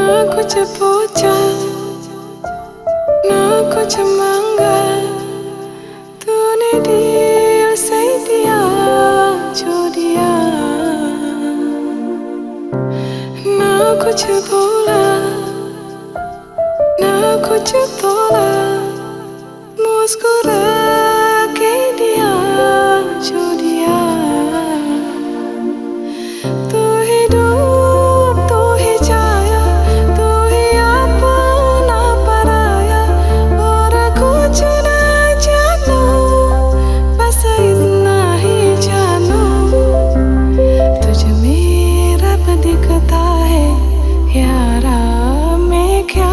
ना कुछ पूछा ना कुछ मांगा, तूने दिल से दिया जो दिया। ना कुछ बोला ना कुछ तोला, मुस्कुरा के दिया जो दिया। तू ही डूब तू ही छाया, तू ही अपना पराया, और कुछ ना जानू, बस इतना ही जानू। तुझ में रब दिखता है यारा, मैं क्या